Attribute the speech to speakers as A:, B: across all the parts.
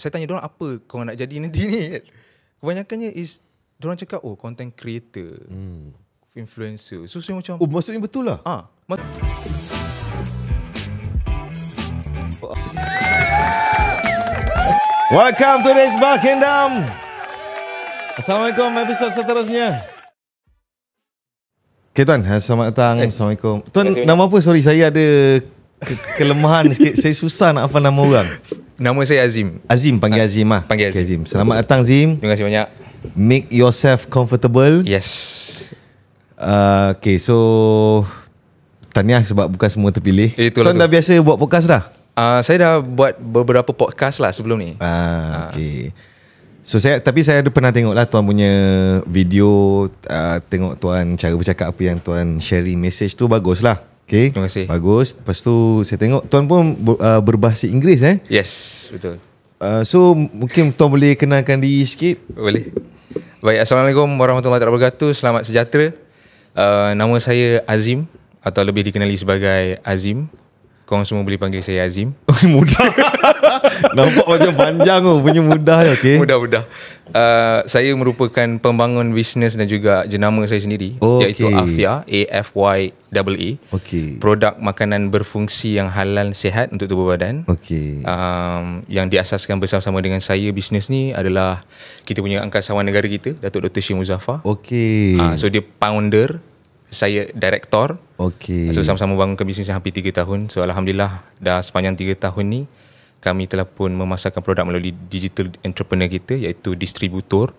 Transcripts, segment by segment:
A: saya tanya diorang apa kau nak jadi nanti ni. Kebanyakannya is diorang cakap content creator, influencer. So saya macam
B: maksudnya betul lah. Welcome to this Bar Kingdom. Assalamualaikum, episod seterusnya. Okay Tuan, selamat datang. Assalamualaikum. Tuan, nama apa? Sorry, saya ada kelemahan sikit. Saya susah nak hafal nama orang.
A: Nama saya Azim.
B: Azim, panggil Azim lah.
A: Panggil
B: Okay,
A: Azim.
B: Selamat datang Azim.
A: Terima kasih banyak.
B: Make yourself comfortable.
A: Yes.
B: Okay, so tahniah sebab bukan semua terpilih.
A: Itulah
B: Tuan dah biasa buat podcast dah?
A: Saya dah buat beberapa podcast lah sebelum ni.
B: Okay. So saya ada pernah tengok lah Tuan punya video, tengok Tuan cara bercakap apa yang Tuan sharing message tu, bagus lah. Okay.
A: Terima kasih.
B: Bagus. Lepas tu saya tengok Tuan pun berbahasa Inggeris
A: Yes, betul.
B: So mungkin Tuan boleh kenalkan diri sikit.
A: Boleh. Baik, Assalamualaikum warahmatullahi wabarakatuh. Selamat sejahtera. Nama saya Azim, atau lebih dikenali sebagai Azim. Korang semua boleh panggil saya Azim.
B: Mudah. Nampak macam panjang punya mudah je. Okay.
A: Mudah-mudah. Saya merupakan pembangun bisnes dan juga jenama saya sendiri, iaitu Afya, AFYAA.
B: Okay.
A: Produk makanan berfungsi yang halal, sihat untuk tubuh badan.
B: Okay.
A: Yang diasaskan bersama-sama dengan saya, bisnes ni adalah kita punya angkasawan negara kita, Datuk Dr. Syed Muzaffar.
B: Okay.
A: So dia founder, saya director.
B: Okay.
A: So sama-sama bangunkan bisnes hampir 3 tahun. So Alhamdulillah dah sepanjang 3 tahun ni kami telah pun memasarkan produk melalui digital entrepreneur kita, iaitu distributor.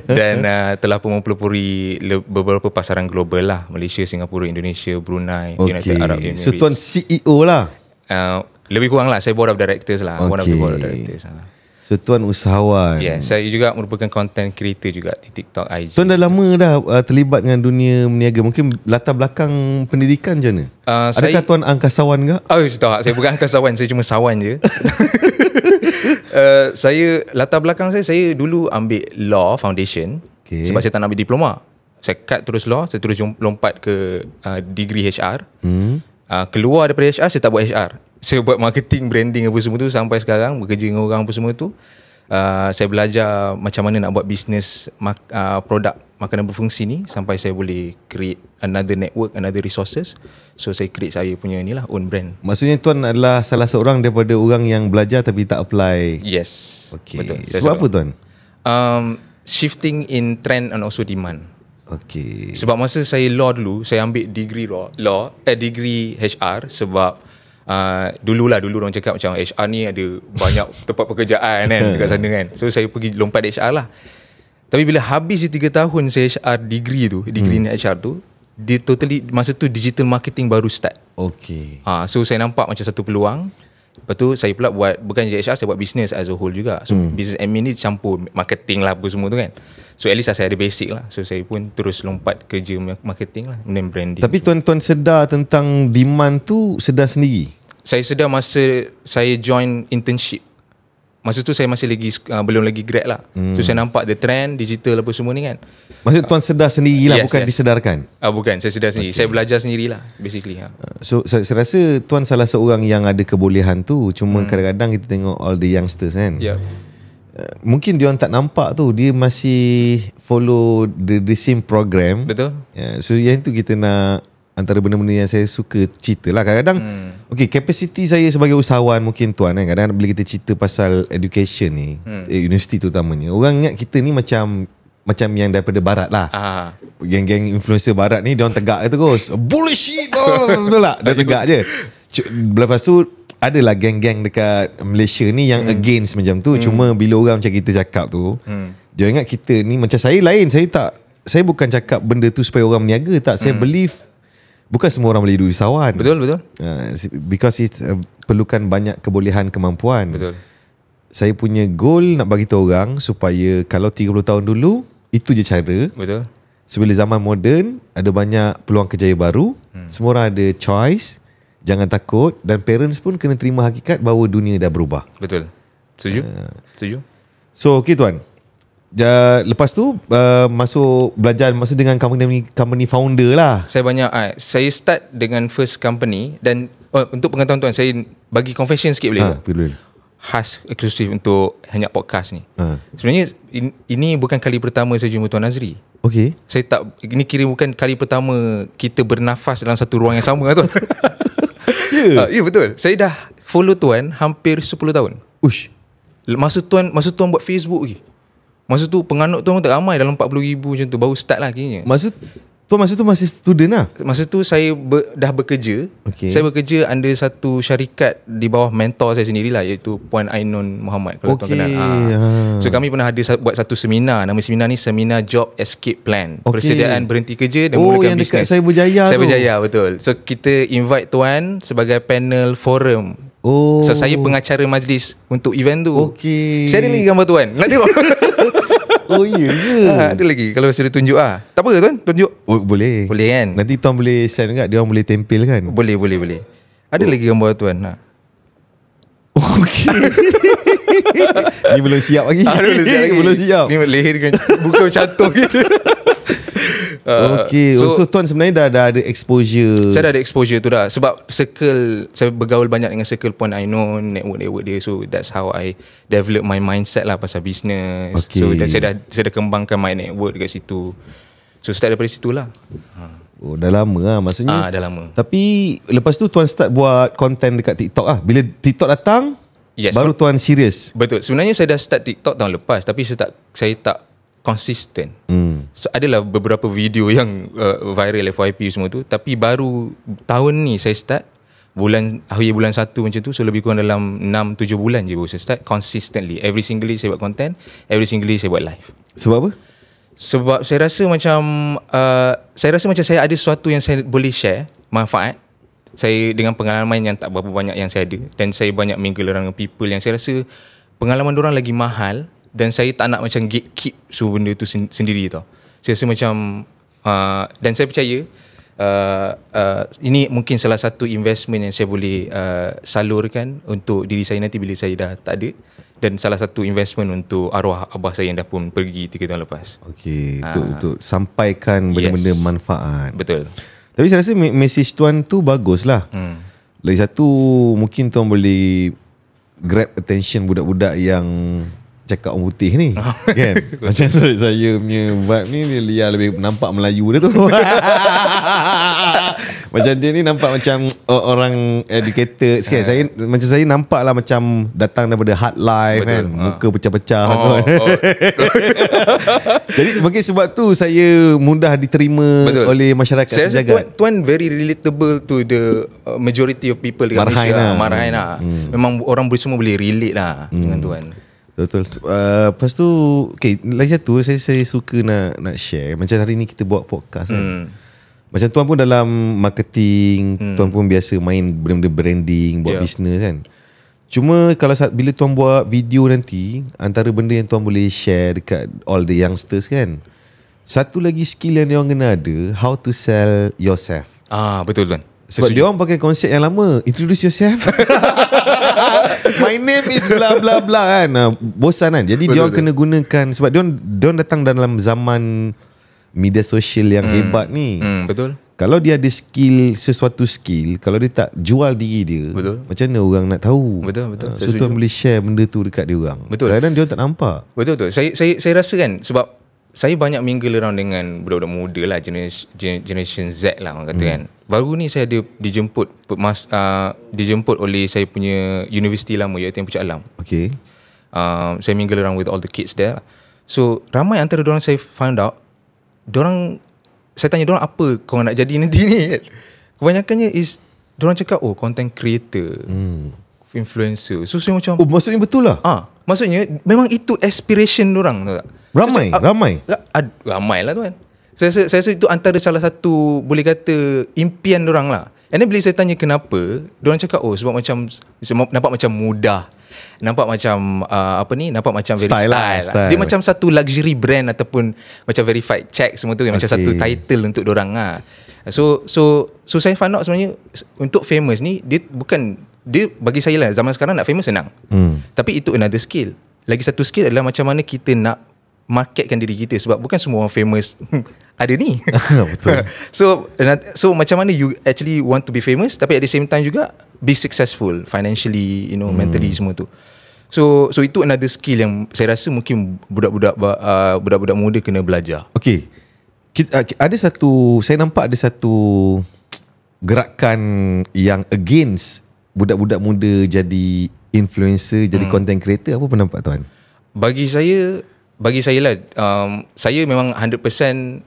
A: Dan telah pun mempelopori beberapa pasaran global lah, Malaysia, Singapura, Indonesia, Brunei, United Arab Emirates.
B: So Tuan CEO lah?
A: Lebih kurang lah, saya board of directors lah. One of the board of directors lah.
B: So Tuan usahawan.
A: Ya, saya juga merupakan content creator juga di TikTok, IG.
B: Tuan dah lama dah terlibat dengan dunia meniaga. Mungkin latar belakang pendidikan macam mana? Adakah Tuan angkasawan ke?
A: Tak, saya bukan angkasawan, saya cuma sawan je. Saya latar belakang saya dulu ambil law foundation. Sebab saya tak nak ambil diploma. Saya cut terus law, saya terus lompat ke degree HR. Keluar daripada HR, saya tak buat HR. Saya buat marketing, branding apa semua tu sampai sekarang, bekerja dengan orang apa semua tu. Saya belajar macam mana nak buat bisnes produk makanan berfungsi ni sampai saya boleh create another network, another resources. So saya create saya punya inilah own brand.
B: Maksudnya Tuan adalah salah seorang daripada orang yang belajar tapi tak apply.
A: Yes.
B: Okay.
A: Betul.
B: Sebab apa Tuan?
A: Shifting in trend and also demand.
B: Okay.
A: Sebab masa saya law dulu, saya ambil degree degree HR sebab dulu orang cakap macam HR ni ada banyak tempat pekerjaan kan dekat sana kan. So saya pergi lompat HR lah. Tapi bila habis 3 tahun saya HR degree in HR tu, dia totally masa tu digital marketing baru start.
B: Okay.
A: So saya nampak macam satu peluang. Lepas tu saya pula buat, bukan je HR, saya buat business as a whole juga. So business admin ni campur marketing lah apa semua tu kan. So at least saya ada basic lah. So saya pun terus lompat kerja marketing lah, dan branding.
B: Tapi Tuan sedar tentang demand tu sedar sendiri?
A: Saya sedar masa saya join internship. Masa tu saya masih lagi belum lagi grad lah. So saya nampak the trend digital apa semua ni kan.
B: Maksud Tuan sedar sendirilah, bukan disedarkan?
A: Bukan, saya sedar sendiri. Saya belajar sendirilah basically.
B: So saya rasa Tuan salah seorang yang ada kebolehan tu. Cuma kadang-kadang kita tengok all the youngsters kan. Mungkin dia orang tak nampak tu, dia masih follow the same program.
A: Betul.
B: So yang tu kita nak, antara benda-benda yang saya suka cerita lah. Kadang-kadang okay, kapasiti saya sebagai usahawan mungkin Tuan kan, kadang-kadang bila kita cerita pasal education ni, universiti tu utamanya, orang ingat kita ni macam yang daripada barat lah. Geng-geng influencer barat ni dia orang tegak terus bullshit. Betul tak? Dia tegak je. Lepas tu adalah geng-geng dekat Malaysia ni yang against macam tu. Cuma bila orang macam kita cakap tu, dia ingat kita ni macam saya lain. Saya bukan cakap benda tu supaya orang meniaga, tak. Saya believe bukan semua orang boleh jadi usahawan. Betul. Because it perlukan banyak kebolehan, kemampuan. Betul. Saya punya goal nak bagi tahu orang supaya kalau 30 tahun dulu itu je cara. Betul. So bila zaman moden ada banyak peluang kerjaya baru, semua orang ada choice. Jangan takut, dan parents pun kena terima hakikat bahawa dunia dah berubah. Betul. Setuju. So okay Tuan, lepas tu masuk belajar dengan company founder lah.
A: Saya start dengan first company. Dan untuk pengetahuan Tuan, saya bagi confession sikit boleh?
B: Boleh.
A: khas eksklusif untuk Hanya Podcast ni. Sebenarnya ini bukan kali pertama saya jumpa Tuan Nazri.
B: Okay.
A: Ini kira bukan kali pertama kita bernafas dalam satu ruang yang sama tu. Ya betul. Saya dah follow Tuan hampir 10 tahun.
B: Ush.
A: Masa tuan buat Facebook lagi. Masa tu penganut tuan pun tak ramai, dalam 40,000 macam tu. Baru start lah kira.
B: Masa tu masih student lah.
A: Masa tu saya dah bekerja.
B: Okay.
A: Saya bekerja under satu syarikat di bawah mentor saya sendirilah, iaitu Puan Ainun Muhammad, kalau tuan kenal. So kami pernah ada buat satu seminar. Nama seminar ni Seminar Job Escape Plan. Persediaan berhenti kerja dan mulakan bisnes.
B: Yang dekat Cyber Jaya tu.
A: Cyber Jaya, betul. So kita invite tuan sebagai panel forum. So saya pengacara majlis untuk event tu.
B: Okay.
A: Saya ada lagi gambar tuan. Nak tengok?
B: Oh iya ke?
A: Ada lagi kalau saya tunjuk tak apa tuan, tunjuk.
B: Boleh.
A: Boleh kan?
B: Nanti tuan boleh send kat dia, orang boleh tempel kan?
A: Boleh. Ada lagi gambar tuan.
B: Okay. Ni belum siap lagi.
A: Belum siap lagi.
B: Belum siap.
A: Ni leher dengan bukan macam gitu.
B: Okay. So tuan sebenarnya dah ada exposure.
A: Saya dah ada exposure tu dah. Sebab circle, saya bergaul banyak dengan circle Puan Ainun, network dia. So that's how I develop my mindset lah pasal business.
B: Okay.
A: So saya dah kembangkan my network dekat situ. So start daripada situ lah.
B: Oh, dah lama lah maksudnya.
A: Dah lama.
B: Tapi lepas tu tuan start buat content dekat TikTok lah. Bila TikTok datang, baru tuan serius.
A: Betul. Sebenarnya saya dah start TikTok tahun lepas, tapi saya tak konsisten. So adalah beberapa video yang viral FYP semua tu, tapi baru tahun ni saya start, akhir bulan 1 macam tu. So lebih kurang dalam 6-7 bulan je baru saya start consistently. Every single day saya buat content, every single day saya buat live.
B: Sebab apa?
A: Sebab saya rasa macam saya ada sesuatu yang saya boleh share manfaat saya dengan pengalaman yang tak berapa banyak yang saya ada, dan saya banyak mingle around dengan people yang saya rasa pengalaman diorang lagi mahal, dan saya tak nak macam gatekeep semua benda tu sendiri tau. Saya rasa macam dan saya percaya ini mungkin salah satu investment yang saya boleh salurkan untuk diri saya nanti bila saya dah tak ada, dan salah satu investment untuk arwah abah saya yang dah pun pergi 3 tahun lepas.
B: Okey, untuk sampaikan benda-benda manfaat.
A: Betul.
B: Tapi saya rasa message tuan tu bagus lah. Lagi satu, mungkin tuan boleh grab attention budak-budak yang cakap orang putih ni kan. Macam saya punya vibe ni, dia liar lebih nampak Melayu dia tu. Macam dia ni nampak macam orang educated sikit. Saya nampak lah macam datang daripada hard life. Betul. Kan. Muka pecah-pecah kan. Jadi mungkin sebab tu saya mudah diterima. Betul. Oleh masyarakat sejagat.
A: Tuan very relatable to the majority of people dekat Malaysia. Marahin lah. Memang orang semua boleh relate lah dengan tuan.
B: Betul. Lepas tu lagi satu saya suka nak share. Macam hari ni kita buat podcast kan. Macam tuan pun dalam marketing, tuan pun biasa main benda-benda branding, buat business kan. Cuma kalau bila tuan buat video nanti, antara benda yang tuan boleh share dekat all the youngsters kan, satu lagi skill yang diorang kena ada, how to sell yourself.
A: Betul tuan.
B: Sebab diorang pakai konsep yang lama, introduce yourself. My name is bla bla bla kan. Bosan kan. Jadi diorang kena gunakan, sebab diorang datang dalam zaman media sosial yang hebat ni.
A: Betul.
B: Kalau dia ada sesuatu skill, kalau dia tak jual diri dia, macam mana orang nak tahu? Betul. So tuan boleh share benda tu dekat dia orang. Kadang-kadang dia tak nampak. Betul.
A: Saya rasa kan, sebab saya banyak mingle around dengan budak-budak muda lah, generation Z lah orang kata kan. Baru ni saya ada dijemput oleh saya punya universiti lama, iaitu yang Puncak Alam.
B: Okay.
A: Saya mingle around with all the kids there. So ramai antara diorang saya find out, saya tanya diorang apa korang nak jadi nanti ni. Kebanyakannya diorang cakap content creator, influencer. So saya macam,
B: maksudnya betul lah.
A: Maksudnya memang itu aspiration diorang, tahu tak?
B: Ramai
A: lah tuan. Saya rasa itu antara salah satu boleh kata impian diorang lah. And then bila saya tanya kenapa, diorang cakap sebab macam nampak macam mudah, nampak macam nampak macam very style. Dia macam satu luxury brand ataupun macam verified check semua tu, macam satu title untuk diorang lah. So saya find out sebenarnya untuk famous ni, dia bagi saya lah, zaman sekarang nak famous senang. Tapi itu another skill. Lagi satu skill adalah macam mana kita nak marketkan diri kita, sebab bukan semua orang famous ada ni. Betul. So macam mana you actually want to be famous, tapi at the same time juga be successful financially, mentally semua tu. So itu another skill yang saya rasa mungkin budak-budak muda kena belajar.
B: Okay, saya nampak ada satu gerakan yang against budak-budak muda jadi influencer, jadi content creator. Apa pendapat tuan? Bagi saya lah, saya memang 100%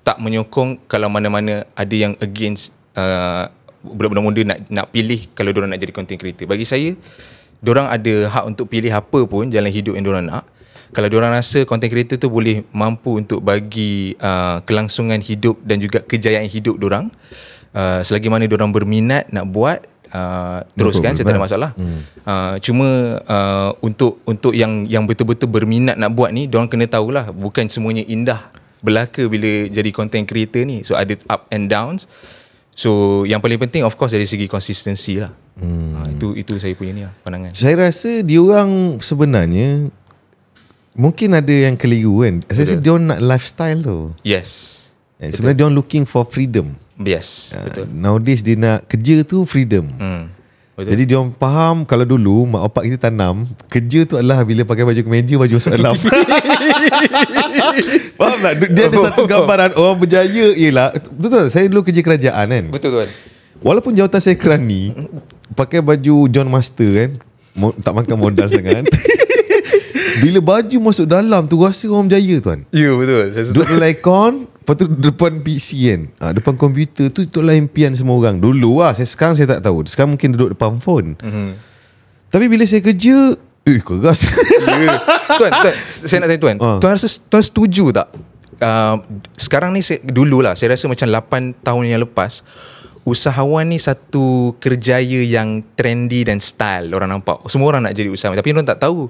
B: tak menyokong kalau mana-mana ada yang against budak-budak muda nak pilih kalau diorang nak jadi content creator. Bagi saya, diorang ada hak untuk pilih apa pun jalan hidup yang diorang nak. Kalau diorang rasa content creator tu boleh mampu untuk bagi kelangsungan hidup dan juga kejayaan hidup diorang, selagi mana diorang berminat nak buat, teruskan, saya tak ada masalah. Cuma untuk yang betul-betul berminat nak buat ni, diorang kena tahulah bukan semuanya indah belaka bila jadi content creator ni. So ada up and downs. So yang paling penting of course dari segi consistency lah. Itu saya punya ni lah pandangan. Saya rasa diorang sebenarnya mungkin ada yang keliru kan. Saya rasa diorang nak lifestyle tu.
A: Yes.
B: Sebenarnya diorang looking for freedom.
A: Yes, betul.
B: Nowadays dia nak kerja tu freedom. Betul. Jadi dia orang faham kalau dulu mak opak kita tanam, kerja tu adalah bila pakai baju kemeja, baju masuk dalam. Faham tak? Dia ada satu gambaran orang berjaya ialah, betul, saya dulu kerja kerajaan kan.
A: Betul tuan.
B: Walaupun jawatan saya kerani, pakai baju John Master kan, tak makan modal sangat. Bila baju masuk dalam tu rasa orang berjaya tuan.
A: Ya betul.
B: Duduk dalam aircon, lepas tu depan PC kan, depan komputer tu, itulah impian semua orang. Dulu lah, sekarang saya tak tahu. Sekarang mungkin duduk depan phone. Tapi bila saya kerja, keras.
A: Tuan, saya nak tanya tuan, tuan rasa tuan setuju tak? Sekarang ni dululah, saya rasa macam 8 tahun yang lepas, usahawan ni satu kerjaya yang trendy dan style orang nampak. Semua orang nak jadi usahawan, tapi orang tak tahu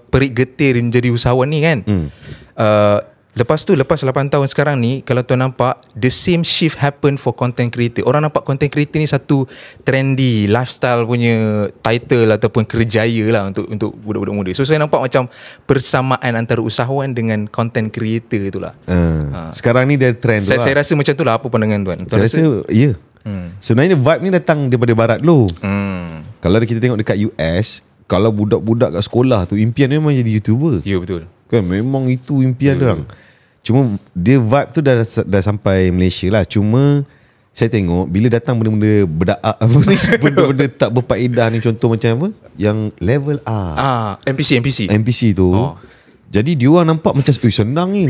A: perik getir jadi usahawan ni kan. Lepas 8 tahun sekarang ni, kalau tuan nampak, the same shift happen for content creator. Orang nampak content creator ni satu trendy lifestyle punya title ataupun kerjaya lah untuk budak-budak muda. So saya nampak macam persamaan antara usahawan dengan content creator itulah.
B: Sekarang ni dia trend tu lah.
A: Saya rasa macam tu lah. Apa pandangan tuan?
B: Saya rasa ya. Sebenarnya vibe ni datang daripada barat dulu. Kalau kita tengok dekat US, kalau budak-budak kat sekolah tu, impian dia memang jadi YouTuber.
A: Ya betul. Kan
B: memang itu impian dia orang. Cuma dia vibe tu dah sampai Malaysia lah. Cuma saya tengok bila datang benda-benda bedaak apa ni, benda-benda tak berfaedah ni, contoh macam apa yang level R, NPC tu. Jadi dia orang nampak macam senang ni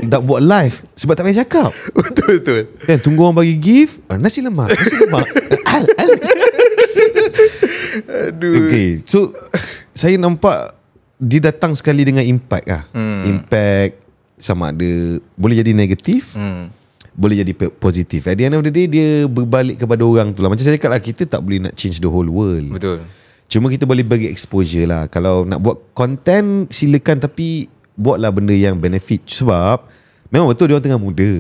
B: nak buat live sebab tak payah cakap.
A: Betul.
B: Kan tunggu orang bagi gift, nasi lemak. Aduh. Okay, so saya nampak dia datang sekali dengan impact lah. Impact sama ada boleh jadi negatif, boleh jadi positif. At the end of the day, dia berbalik kepada orang tu lah. Macam saya cakap lah, kita tak boleh nak change the whole world.
A: Betul.
B: Cuma kita boleh bagi exposure lah. Kalau nak buat content, silakan, tapi buatlah benda yang benefit. Sebab memang betul dia orang tengah muda.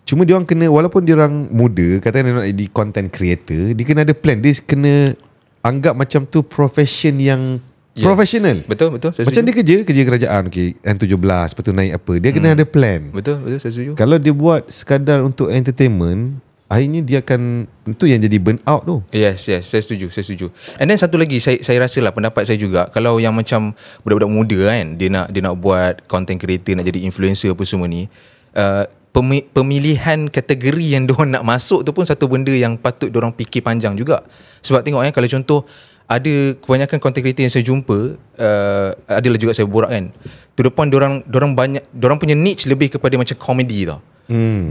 B: Cuma dia orang kena, walaupun dia orang muda, katakan dia nak jadi content creator, dia kena ada plan. Dia kena anggap macam tu profession yang professional.
A: Betul.
B: Macam dia kerja kerajaan, okay, N17, lepas tu naik apa, dia kena ada plan.
A: Betul, saya setuju.
B: Kalau dia buat sekadar untuk entertainment, akhirnya dia akan, itu yang jadi burn out tu.
A: Yes, saya setuju. And then satu lagi, saya rasa lah pendapat saya juga, kalau yang macam budak-budak muda kan, dia nak buat content creator, nak jadi influencer apa semua ni, pemilihan kategori yang diorang nak masuk tu pun satu benda yang patut diorang fikir panjang juga. Sebab tengok kalau contoh, ada kebanyakan content creator yang saya jumpa, adalah juga saya borak kan, to the point diorang punya niche lebih kepada macam komedi tau.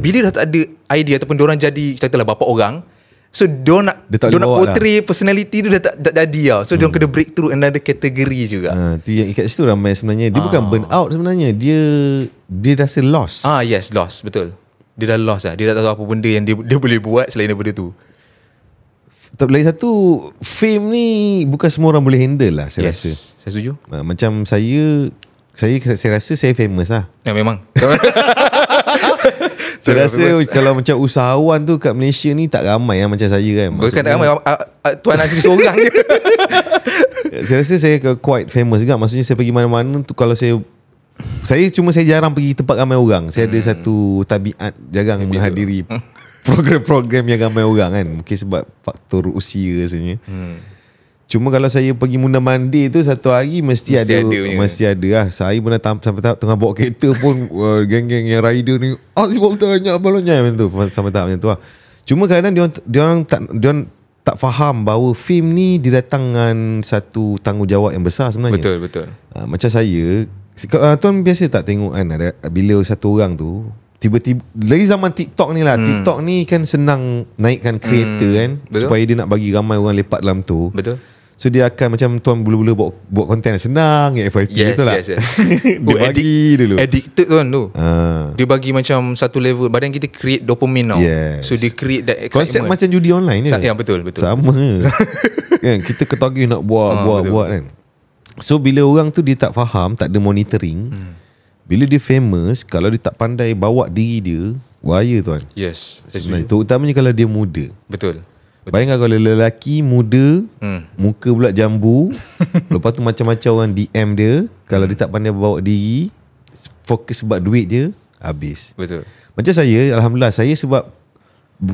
A: Bila dah tak ada idea ataupun diorang jadi katalah bapa orang, so diorang nak portray personality tu dah tak jadi tau. So diorang kena break through another category juga.
B: Tu yang ikat situ ramai sebenarnya. Dia bukan burn out sebenarnya, dia rasa lost.
A: Yes, lost, betul. Dia dah lost lah. Dia tak tahu apa benda yang dia boleh buat selain daripada tu.
B: Lagi satu, fame ni bukan semua orang boleh handle lah, saya rasa.
A: Saya setuju.
B: Macam saya rasa saya famous lah.
A: Ya memang.
B: Saya rasa kalau macam usahawan tu kat Malaysia ni tak ramai yang macam saya kan.
A: Bukan tak ramai, Tuan Azri seorang je.
B: Saya rasa saya quite famous juga. Maksudnya saya pergi mana-mana tu, kalau saya jarang pergi tempat ramai orang. Saya ada satu tabiat jarang menghadiri program-program yang ramai orang kan. Mungkin sebab faktor usia rasanya. Cuma kalau saya pergi Muna Mandi tu satu hari mesti ada lah. Saya pernah sampai tahap tengah bawa kereta pun geng-geng yang rider ni sebab tanya balonnya macam tu, sampai tahap macam tu lah. Cuma kadang dia orang tak faham bahawa film ni didatangkan satu tanggungjawab yang besar sebenarnya.
A: Betul.
B: Macam saya, tuan biasa tak tengok kan, ada bila satu orang tu tiba-tiba, lagi zaman TikTok ni lah, TikTok ni kan senang naikkan creator kan, supaya dia nak bagi ramai orang lepak dalam tu.
A: Betul.
B: So dia akan macam tuan mula-mula buat konten senang, FYP betul tak? Dia bagi dulu.
A: Addicted tuan tu. Dia bagi macam satu level, badan kita create dopamine tau. So dia create that excitement.
B: Konsep macam judi online je.
A: Ya, betul.
B: Sama. Kan kita ketagih nak buat kan. So bila orang tu dia tak faham, tak ada monitoring, bila dia famous, kalau dia tak pandai bawa diri dia, bahaya tuan.
A: Yes.
B: Sebenarnya terutamanya kalau dia muda.
A: Betul.
B: Bayangkan kalau lelaki muda, muka pula jambu, lepas tu macam-macam orang DM dia, kalau dia tak pandai bawa diri, fokus sebab duit dia, habis.
A: Betul.
B: Macam saya, alhamdulillah, saya sebab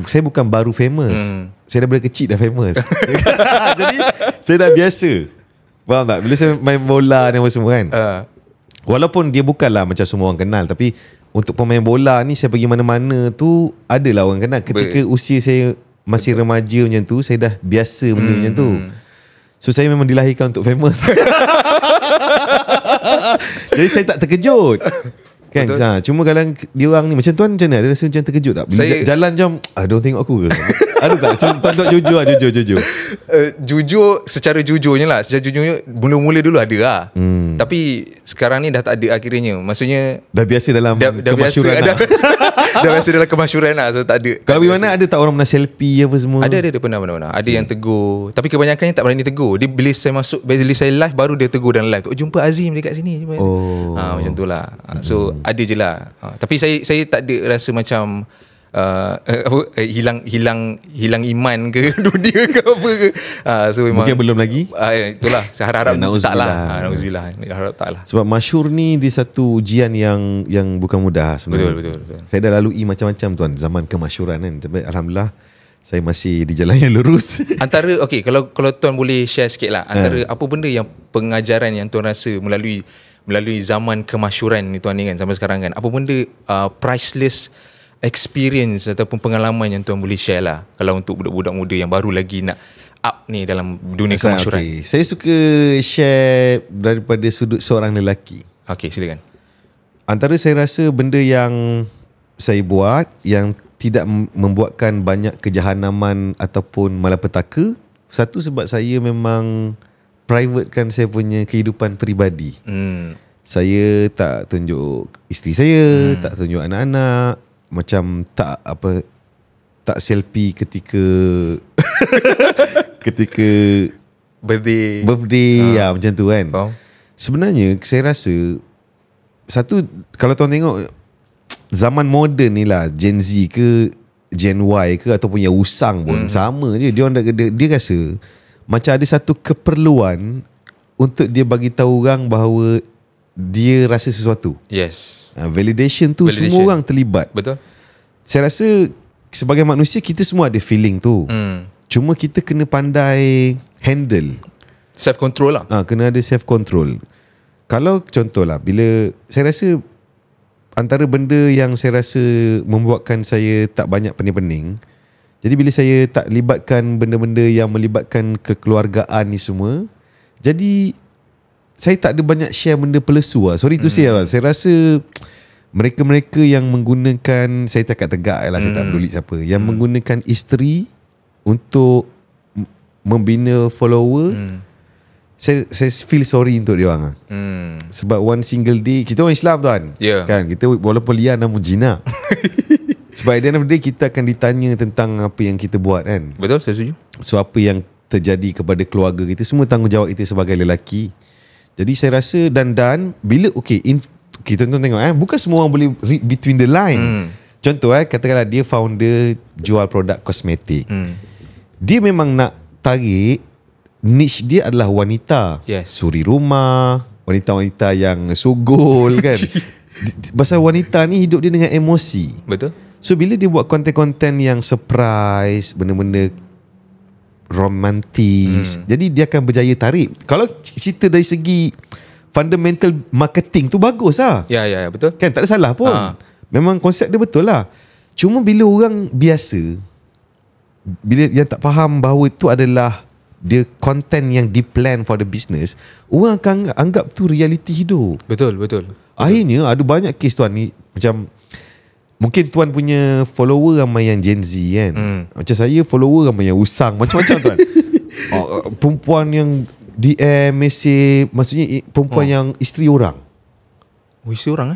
B: saya bukan baru famous, saya daripada kecil dah famous. Jadi saya dah biasa. Faham tak? Bila saya main bola ni semua kan, walaupun dia bukanlah macam semua orang kenal, tapi untuk pemain bola ni, saya pergi mana-mana tu adalah orang kenal. Ketika usia saya masih remaja macam tu, saya dah biasa benda macam tu. So saya memang dilahirkan untuk famous. Jadi saya tak terkejut kan. Cuma kalau dia orang ni macam tuan, macam mana? Ada rasa macam terkejut tak? Bila jalan macam don't tengok aku ke? Ada tak? Tuan jujur.
A: Jujur secara jujurnya lah. Secara jujurnya mula-mula dulu ada lah. Tapi sekarang ni dah tak ada akhirnya. Maksudnya
B: dah biasa dalam kemasyuran lah.
A: Dah biasa dalam kemasyuran lah. So tak ada.
B: Kalau pergi mana ada tak orang nak selfie apa semua?
A: Ada pernah. Ada yang tegur. Tapi kebanyakannya tak berani tegur. Dia bila saya live, baru dia tegur dalam live tu, jumpa Azim dekat sini. Macam tu lah. So ada je lah. Tapi saya tak ada rasa macam hilang iman ke dunia ke apa ke. So memang
B: mungkin belum lagi.
A: Itulah saya harap tak lah. Nauzubillah. Harap tak lah.
B: Sebab masyhur ni di satu ujian yang bukan mudah sebenarnya.
A: Betul.
B: Saya dah lalui macam-macam tuan zaman kemasyhuran kan. Tapi alhamdulillah saya masih di jalan yang lurus.
A: Antara kalau tuan boleh share sikit lah, antara apa benda yang pengajaran yang tuan rasa melalui zaman kemasyhuran ni tuan ni kan, sampai sekarang kan, apa benda priceless experience ataupun pengalaman yang tuan boleh share lah, kalau untuk budak-budak muda yang baru lagi nak up ni dalam dunia kemasyhuran.
B: Saya suka share daripada sudut seorang lelaki.
A: Silakan.
B: Antara saya rasa benda yang saya buat yang tidak membuatkan banyak kejahanaman ataupun malapetaka, satu sebab saya memang privatekan saya punya kehidupan peribadi. Saya tak tunjuk isteri saya, tak tunjuk anak-anak, macam tak selfie ketika birthday macam tu kan. Sebenarnya saya rasa satu, kalau tuan tengok zaman moden ni lah, Gen Z ke Gen Y ke ataupun yang usang pun sama je. Dia rasa macam ada satu keperluan untuk dia bagi tahu orang bahawa dia rasa sesuatu.
A: Yes.
B: Validation tu semua orang terlibat.
A: Betul.
B: Saya rasa sebagai manusia kita semua ada feeling tu. Cuma kita kena pandai handle.
A: Self control lah.
B: Kena ada self control. Kalau contohlah, bila saya rasa antara benda yang saya rasa membuatkan saya tak banyak pening-pening, jadi bila saya tak libatkan benda-benda yang melibatkan kekeluargaan ni semua, jadi saya tak ada banyak share benda pelesu lah. Sorry to say lah. Saya rasa mereka-mereka yang menggunakan, saya tegak lah, saya tak peduli siapa, yang menggunakan isteri untuk membina follower, saya feel sorry untuk dia orang. Sebab one single day, kita orang Islam tuan, kan, kita walaupun liar namun jinak. Sebab at the end of the day kita akan ditanya tentang apa yang kita buat kan.
A: Betul, saya setuju.
B: So apa yang terjadi kepada keluarga kita, semua tanggungjawab kita sebagai lelaki. Jadi saya rasa dan bila kita tengok bukan semua orang boleh read between the line. Contoh katakanlah dia founder jual produk kosmetik. Dia memang nak tarik niche dia adalah wanita. Suri rumah, wanita-wanita yang sugul kan. Pasal wanita ni hidup dia dengan emosi.
A: Betul.
B: So bila dia buat konten-konten yang surprise, benda-benda romantis. Jadi dia akan berjaya tarik. Kalau cerita dari segi fundamental marketing tu bagus lah.
A: Ya, betul.
B: Kan tak ada salah pun. Memang konsep dia betul lah. Cuma bila orang biasa, bila yang tak faham bahawa itu adalah dia content yang di-plan for the business, orang akan anggap tu realiti hidup.
A: Betul.
B: Akhirnya ada banyak kes tuan ni, macam mungkin tuan punya follower ramai yang Gen Z kan. Macam saya follower ramai yang usang, macam-macam tuan. Perempuan yang DM, mesej, maksudnya perempuan yang isteri orang.
A: Isteri orang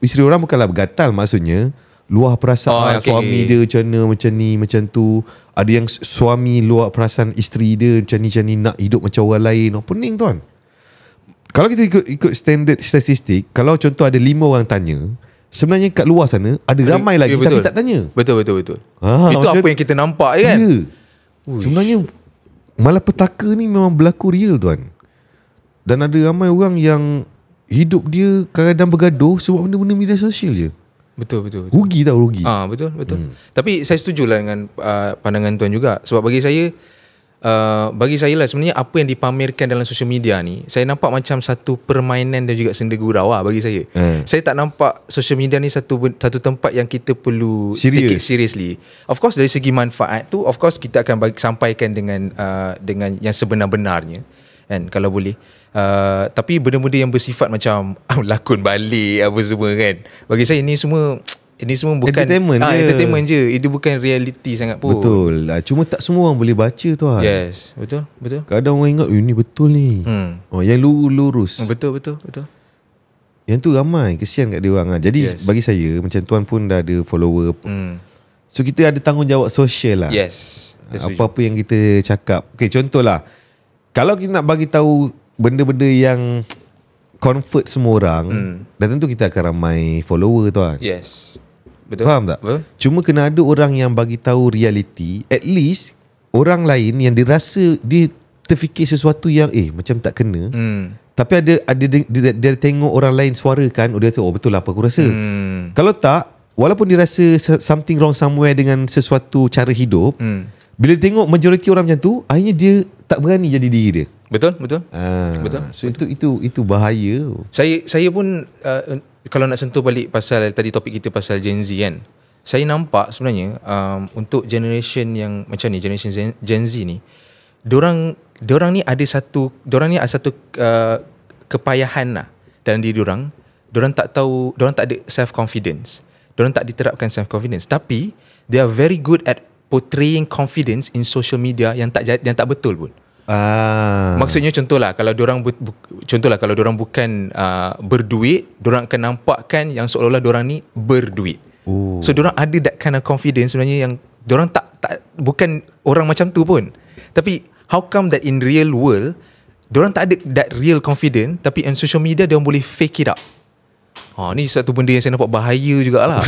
B: Isteri orang bukanlah bergatal, maksudnya luah perasaan suami dia macam ni, macam tu. Ada yang suami luah perasaan isteri dia macam ni, nak hidup macam orang lain. Pening tuan. Kalau kita ikut standard statistik, kalau contoh ada 5 orang tanya, sebenarnya kat luar sana ada ramai lagi tapi tak tanya.
A: Betul. Itu apa yang kita nampak kan.
B: Sebenarnya malapetaka ni memang berlaku real tuan. Dan ada ramai orang yang hidup dia kadang-kadang bergaduh sebab benda-benda media sosial je.
A: Betul.
B: Rugi.
A: Betul. Tapi saya setujulah dengan pandangan tuan juga. Sebab bagi saya lah sebenarnya apa yang dipamerkan dalam social media ni, saya nampak macam satu permainan dan juga senda gurau lah bagi saya. Saya tak nampak social media ni satu tempat yang kita perlu take it seriously. Of course dari segi manfaat tu, of course kita akan sampaikan dengan yang sebenar-benarnya, kan, kalau boleh. Tapi benda-benda yang bersifat macam lakon balik apa semua kan, bagi saya ini semua bukan entertainment je. Itu bukan reality sangat pun.
B: Betul. Cuma tak semua orang boleh baca tu lah.
A: Yes, betul.
B: Kadang orang ingat ini betul ni. Yang lurus.
A: Betul.
B: Yang tu ramai, kesian kat dia orang. Jadi bagi saya, macam tuan pun dah ada follower. So kita ada tanggungjawab sosial lah.
A: Yes.
B: Apa-apa yang kita cakap. Okay, contohlah, kalau kita nak bagi tahu benda-benda yang comfort semua orang, dan tentu kita akan ramai follower tuan.
A: Yes. Betul.
B: Faham tak? Betul. Cuma kena ada orang yang bagi tahu reality. At least orang lain yang dirasa dia terfikir sesuatu yang macam tak kena. Tapi dia tengok orang lain suarakan, dia kata betul lah apa aku rasa. Kalau tak, walaupun dia rasa something wrong somewhere dengan sesuatu cara hidup, bila dia tengok majoriti orang macam tu, akhirnya dia tak berani jadi diri dia.
A: Betul.
B: So itu bahaya.
A: Saya pun kalau nak sentuh balik pasal tadi topik kita pasal Gen Z kan, saya nampak sebenarnya untuk generation yang macam ni, generation Gen Z ni, dorang ni ada satu kepayahan lah dalam diri dorang. Dorang tak ada self confidence. Dorang tak diterapkan self confidence, tapi they are very good at portraying confidence in social media yang tak betul pun. Maksudnya contohlah kalau dorang bukan berduit, dorang akan nampakkan yang seolah-olah dorang ni berduit. So dorang ada that kind of confidence sebenarnya yang dorang tak bukan orang macam tu pun. Tapi how come that in real world dorang tak ada that real confidence, tapi on social media dorang boleh fake it up. Ni satu benda yang saya nampak bahaya jugalah.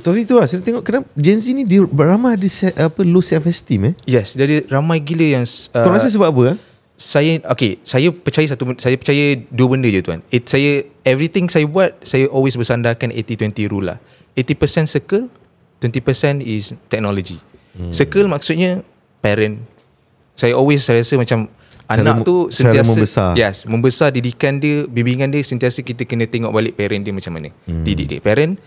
B: Tapi itulah saya tengok kenapa Gen Z ni dia ramai ada low self esteem
A: Yes, jadi ramai gila yang
B: tuan rasa sebab apa?
A: Saya percaya dua benda je tuan. Everything saya buat, saya always bersandarkan 80-20 rule lah. 80% circle, 20% is technology. Circle maksudnya parent. Saya rasa macam anak tu sentiasa membesar didikan dia, bimbingan dia sentiasa kita kena tengok balik parent dia macam mana. Didik dia. Parent,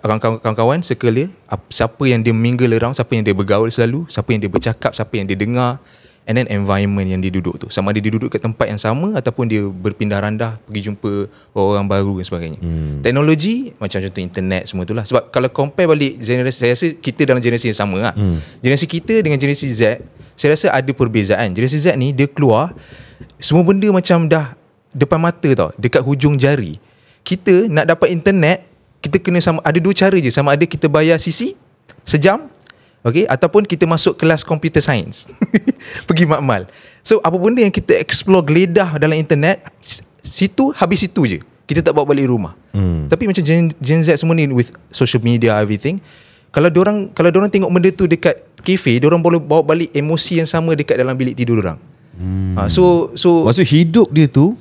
A: kawan-kawan, circle dia, siapa yang dia mingle around, siapa yang dia bergaul selalu, siapa yang dia bercakap, siapa yang dia dengar, and then environment yang dia duduk tu. Sama ada dia duduk kat tempat yang sama ataupun dia berpindah randah pergi jumpa orang baru dan sebagainya. Teknologi macam contoh internet semua tu lah. Sebab kalau compare balik generasi, saya rasa kita dalam generasi yang sama lah. Generasi kita dengan generasi Z, saya rasa ada perbezaan. Generasi Z ni dia keluar semua benda macam dah depan mata tau, dekat hujung jari. Kita nak dapat internet, kita kena ada dua cara je. Sama ada kita bayar CC sejam, okay, ataupun kita masuk kelas computer science. Pergi makmal. So apa benda yang kita explore geledah dalam internet, situ habis situ je. Kita tak bawa balik rumah. Tapi macam Gen Z semua ni with social media everything, kalau dorang tengok benda tu dekat kafe, dorang boleh bawa balik emosi yang sama dekat dalam bilik tidur dorang. So
B: maksud hidup dia tu